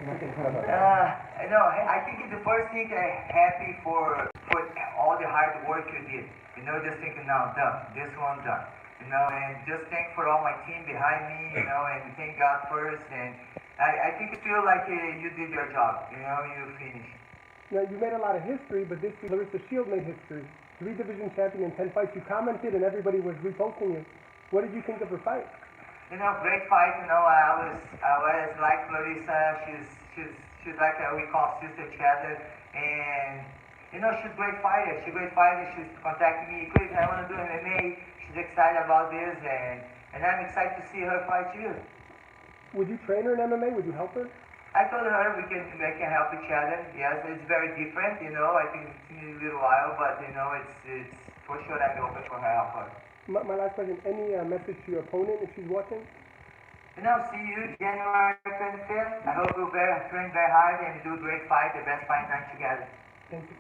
I think the first thing I'm happy for all the hard work you did. Just thinking now done, this one done. And just thank for all my team behind me. And thank God first. And I think it feel like you did your job. You finished. Now, you made a lot of history, but this week Clarissa Shields made history. 3-division champion in 10 fights. You commented, and everybody was reposting you. What did you think of her fight? Great fight. I was like Clarissa. She's like we call sister each other, and she's a great fighter. She's contacting me. Cris, I want to do MMA. She's excited about this, and I'm excited to see her fight you. Would you train her in MMA? Would you help her? I told her we can help each other. Yes, it's very different. I think it's a little while, but it's for sure I'm open for her help her. My last question, any message to your opponent if she's watching? See you January 25th. I hope you'll train very hard and do a great fight, the best fight night together. Thank you.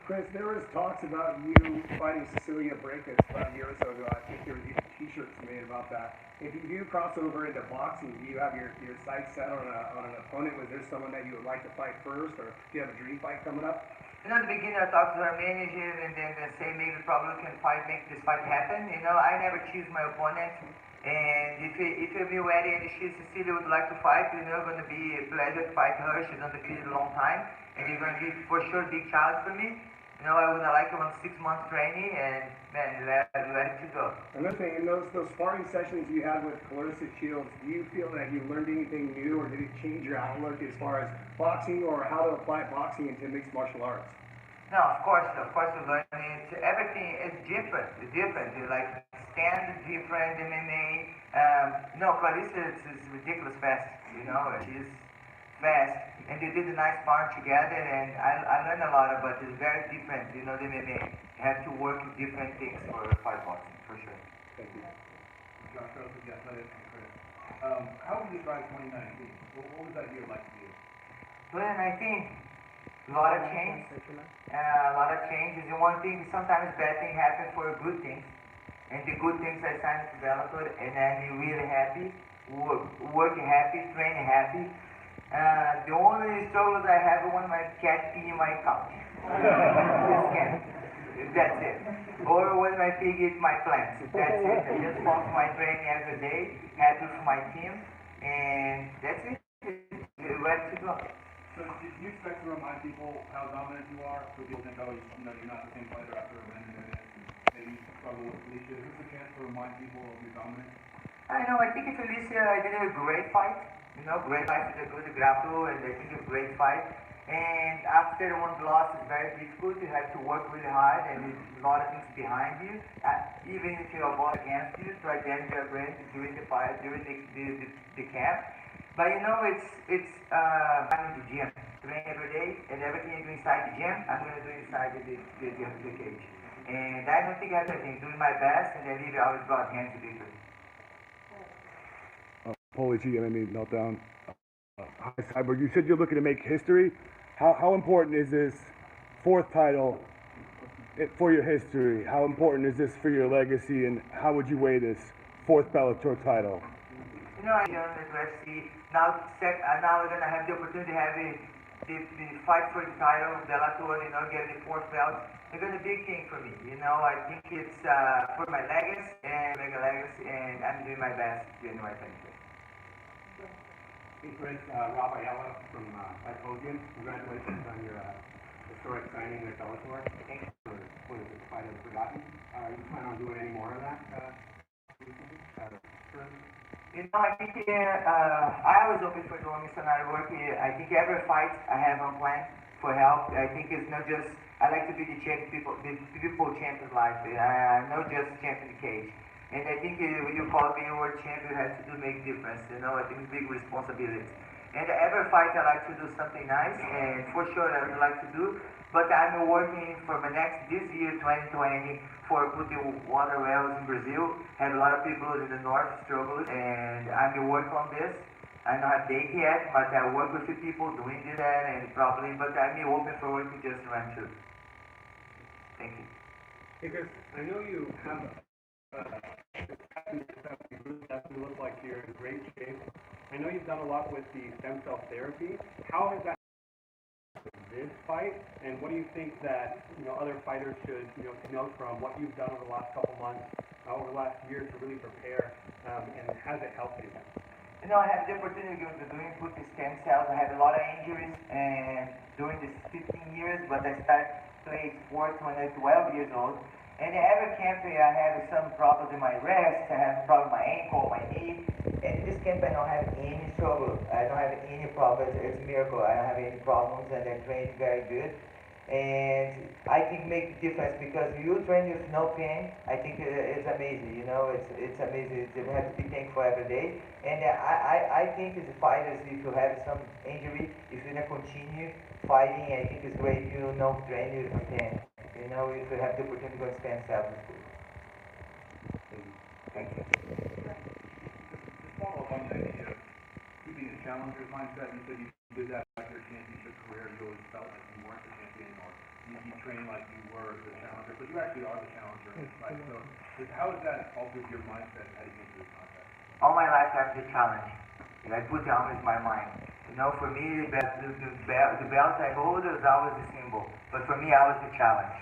Cris, there was talks about you fighting Cecilia Brækhus about a year or so ago. I think there was even t-shirts made about that. If you do cross over into boxing, do you have your sights set on an opponent? Was there someone that you would like to fight first, or do you have a dream fight coming up? At the beginning, I talked to her manager, and then they say maybe probably can make this fight happen. I never choose my opponent, and if you'll be ready and Cecilia would like to fight, going to be a pleasure to fight her. She's on the field a long time, and it's going to be for sure a big challenge for me. I would like her on 6 months training, and man, ready to go. Another thing, in those sparring sessions you had with Clarissa Shields, do you feel that you learned anything new, or did it change your outlook as far as boxing or how to apply boxing into mixed martial arts? No, of course we learn it. Everything is different. Like stand is different, MMA. Clarissa is ridiculous fast. She's fast, and they did a nice sparring together, and I learned a lot about it. It's very different, the MMA. You have to work with different things for fight boxing, for sure. Thank you. Josh Rose with The Athletic and Cris. How would you describe 2019? What was that year like for you? 2019. A lot of change. A lot of changes. And one thing, sometimes bad things happen for good things. And the good things I signed to Bellator, and I'm really happy, working happy, training happy. The only struggles I have when my cat pee in my couch. That's it. Or when my pig eats my plants. That's it. I just focus my training every day, happy for my team, and that's it. Ready to go. So do you expect to remind people how dominant you are? So people think, you're not the same fighter after a win and maybe you struggle with Felicia. Is this a chance to remind people of your dominance? I think Felicia, I did a great fight. Great fight with a good grapple, and I think a great fight. And after one loss, it's very difficult. You have to work really hard, and there's a lot of things behind you. Even if your ball against you, try to damage your brain during the fight, during the camp. But it's I'm in the gym, train every day, and everything I do inside the gym, I'm going to do inside the cage. And I don't think I have anything. Doing my best, and then leave always got hands to victory. Holy G MMA Meltdown. Cris Cyborg, you said you're looking to make history. How important is this 4th title for your history? How important is this for your legacy, and how would you weigh this 4th Bellator title? I joined the UFC. Now we're going to have the opportunity to have the fight for the title, Bellator, get the 4th belt. It's going to be a big thing for me. I think it's for my legacy, and I'm doing my best doing my thing. Hey Cris, Rob Ayala from Psychodium. Congratulations on your historic signing with Bellator. Thank you. For the fight of Forgotten. You plan on doing any more of that? I think I was open for doing missionary work. I think every fight I have on plan for help. I think it's not just, I like to be the people champion's life. Not just champion the cage. And I think when you call being a world champion, you have to make a difference. I think it's a big responsibility. And every fight I like to do something nice, and for sure I would like to do. But I'm working for this year, 2020, for putting water wells in Brazil. Had a lot of people in the north struggle, and I'm working on this. I don't have date yet, but I work with the people doing that, and probably, but I'm open for working just around too. Thank you. Hey Cris, I know you have you look like you're in great shape. I know you've done a lot with the stem cell therapy. How has that this fight, and what do you think that other fighters should note from what you've done over the last couple months, over the last year to really prepare, and has it helped you? You know, I have the opportunity of doing put the stem cells. I had a lot of injuries and during this 15 years, but I started playing sports when I was 12 years old. And every camp I have some problems in my wrist, I have problem with my ankle, my knee. And this camp I don't have any trouble. I don't have any problems. It's a miracle. I don't have any problems and I train very good. And I think make a difference because you train with no pain. I think it's amazing. You know, it's amazing. You have to be thankful every day. And I think as fighters, if you have some injury, if you're gonna continue fighting, I think it's great. You know, train with pain. You know, if you have the opportunity to go to stand self is good. Thank you. Just follow up on the idea of keeping a challenger's mindset. You said you did that like your championship career. You always felt like you weren't the champion, or you trained like you were the challenger, but you actually are the challenger in this fight. So, how has that altered your mindset heading into this contest? All my life I have the challenge. I put it always in my mind. You know, for me, the belt I hold is always a symbol. But for me, I was the challenge.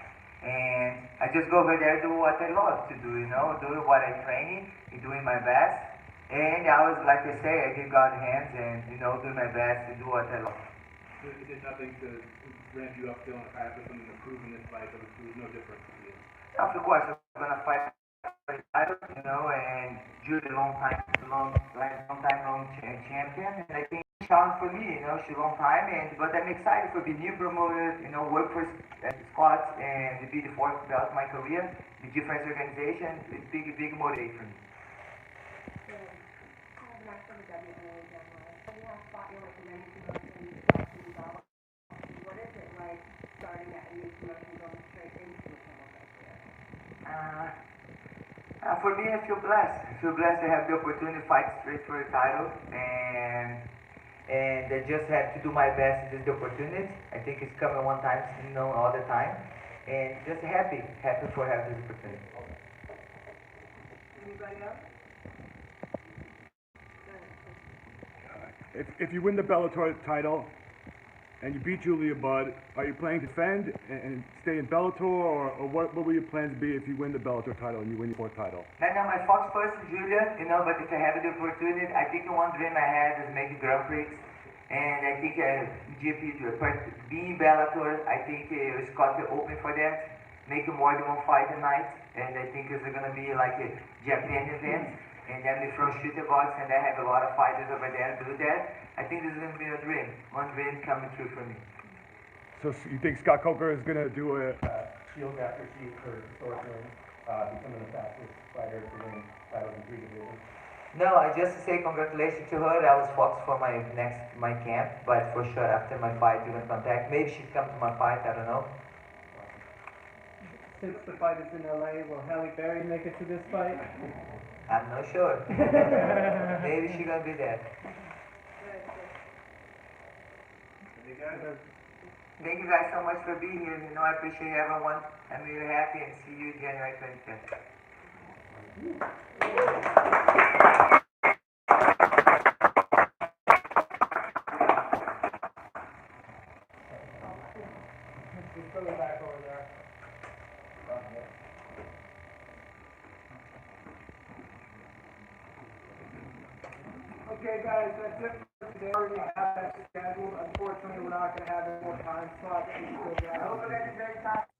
And I just go over there and do what I love to do, you know, do what I train, doing my best. And I was, like I say, I give God hands and, you know, do my best to do what I love. So it did nothing to ramp you up, feeling like I have something to prove in this fight. It was no different for you. Of course, I'm going to fight for the title, you know, and Julie, long champion. And I think challenge for me, you know, she's a long time, but I'm excited for the new promoter, you know, work for squads and to be the fourth belt of my career, the different organization, it's big motivation for me. For me, I feel blessed. I feel blessed to have the opportunity to fight straight for a title, and I just have to do my best to this opportunity. I think it's coming one time, you know, all the time, and just happy for having this opportunity. Anybody else? If you win the Bellator title and you beat Julia Budd, are you planning to defend and stay in Bellator, or what will your plans be if you win the Bellator title and you win your fourth title? Right now, my Fox first is Julia, you know, but if I have the opportunity, I think the one dream I had is make Grand Prix. And I think GP, being Bellator, I think Scott will open for that, make more than one fight a night, and I think it's going to be like a Japan event, and then we from shooter box, and I have a lot of fighters over there do that. I think this is going to be a dream, one dream coming true for me. So you think Scott Coker is going to do a Shield after she, her historic win, becoming the fastest fighter to win titles in 3 divisions? No, I just say congratulations to her. I was Fox for my camp, but for sure after my fight you're gonna contact. Maybe she'll come to my fight, I don't know. Since the fight is in LA, will Halle Berry make it to this fight? I'm not sure. Maybe she's gonna be there. Thank you guys so much for being here. You know, I appreciate everyone. I'm really happy and see you January 25th. Okay, guys, that's it for today. We already have that scheduled. Unfortunately, we're not going to have any more time slots. I hope you guys enjoy your time.